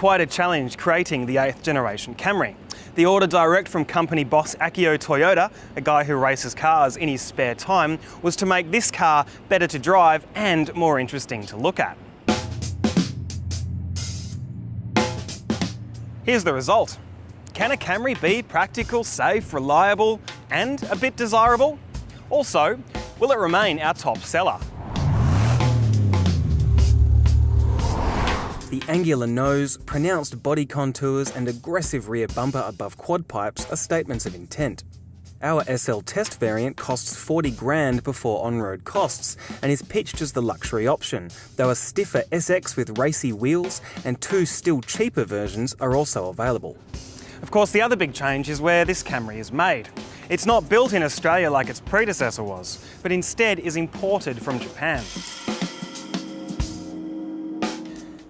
quite a challenge creating the 8th generation Camry. The order direct from company boss Akio Toyota, a guy who races cars in his spare time, was to make this car better to drive and more interesting to look at. Here's the result. Can a Camry be practical, safe, reliable, and a bit desirable? Also, will it remain our top seller? The angular nose, pronounced body contours and aggressive rear bumper above quad pipes are statements of intent. Our SL test variant costs 40 grand before on-road costs and is pitched as the luxury option, though a stiffer SX with racy wheels and 2 still cheaper versions are also available. Of course, the other big change is where this Camry is made. It's not built in Australia like its predecessor was, but instead is imported from Japan.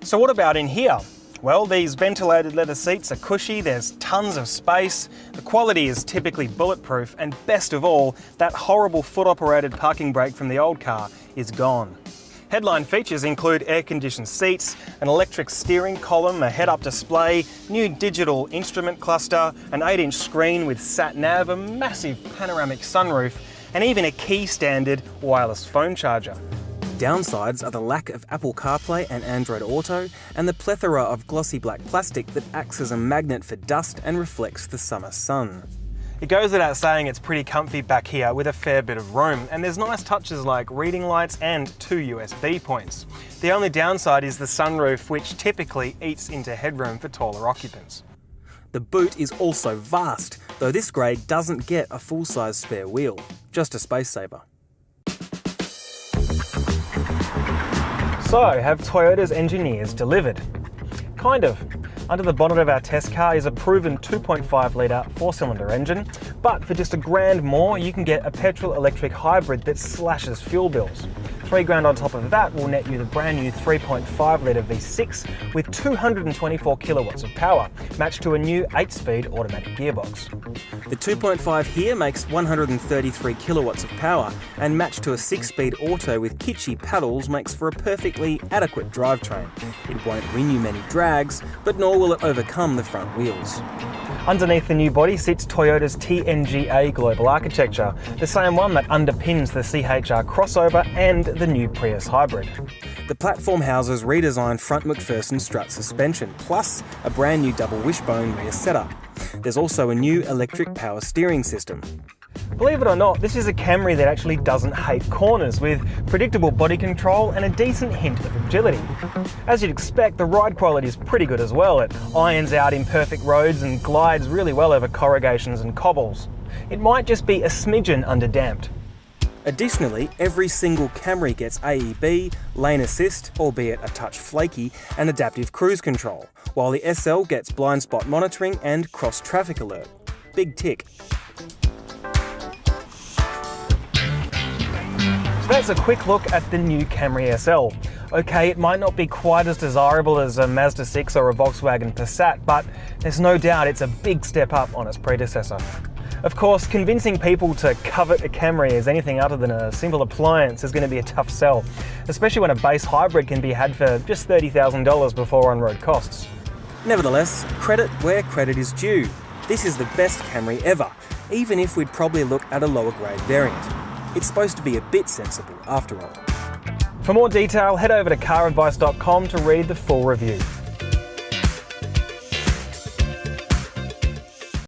So what about in here? Well, these ventilated leather seats are cushy, there's tons of space, the quality is typically bulletproof, and best of all, that horrible foot-operated parking brake from the old car is gone. Headline features include air-conditioned seats, an electric steering column, a head-up display, new digital instrument cluster, an 8-inch screen with sat-nav, a massive panoramic sunroof, and even a key-standard wireless phone charger. Downsides are the lack of Apple CarPlay and Android Auto, and the plethora of glossy black plastic that acts as a magnet for dust and reflects the summer sun. It goes without saying it's pretty comfy back here with a fair bit of room, and there's nice touches like reading lights and 2 USB points. The only downside is the sunroof, which typically eats into headroom for taller occupants. The boot is also vast, though this grade doesn't get a full-size spare wheel, just a space saver. So, have Toyota's engineers delivered? Kind of. Under the bonnet of our test car is a proven 2.5 litre 4-cylinder engine, but for just $1,000 more you can get a petrol-electric hybrid that slashes fuel bills. $3,000 on top of that will net you the brand new 3.5 litre V6 with 224 kilowatts of power, matched to a new 8-speed automatic gearbox. The 2.5 here makes 133 kilowatts of power, and matched to a 6-speed auto with kitschy paddles makes for a perfectly adequate drivetrain. It won't win you many drags, but nor will it overcome the front wheels. Underneath the new body sits Toyota's TNGA global architecture, the same one that underpins the CHR crossover and the new Prius hybrid. The platform houses redesigned front McPherson strut suspension, plus a brand new double wishbone rear setup. There's also a new electric power steering system. Believe it or not, this is a Camry that actually doesn't hate corners, with predictable body control and a decent hint of agility. As you'd expect, the ride quality is pretty good as well. It irons out imperfect roads and glides really well over corrugations and cobbles. It might just be a smidgen underdamped. Additionally, every single Camry gets AEB, lane assist, albeit a touch flaky, and adaptive cruise control, while the SL gets blind spot monitoring and cross traffic alert. Big tick. That's a quick look at the new Camry SL. Okay, it might not be quite as desirable as a Mazda 6 or a Volkswagen Passat, but there's no doubt it's a big step up on its predecessor. Of course, convincing people to covet a Camry as anything other than a simple appliance is going to be a tough sell, especially when a base hybrid can be had for just $30,000 before on-road costs. Nevertheless, credit where credit is due. This is the best Camry ever, even if we'd probably look at a lower grade variant. It's supposed to be a bit sensible, after all. For more detail, head over to caradvice.com to read the full review.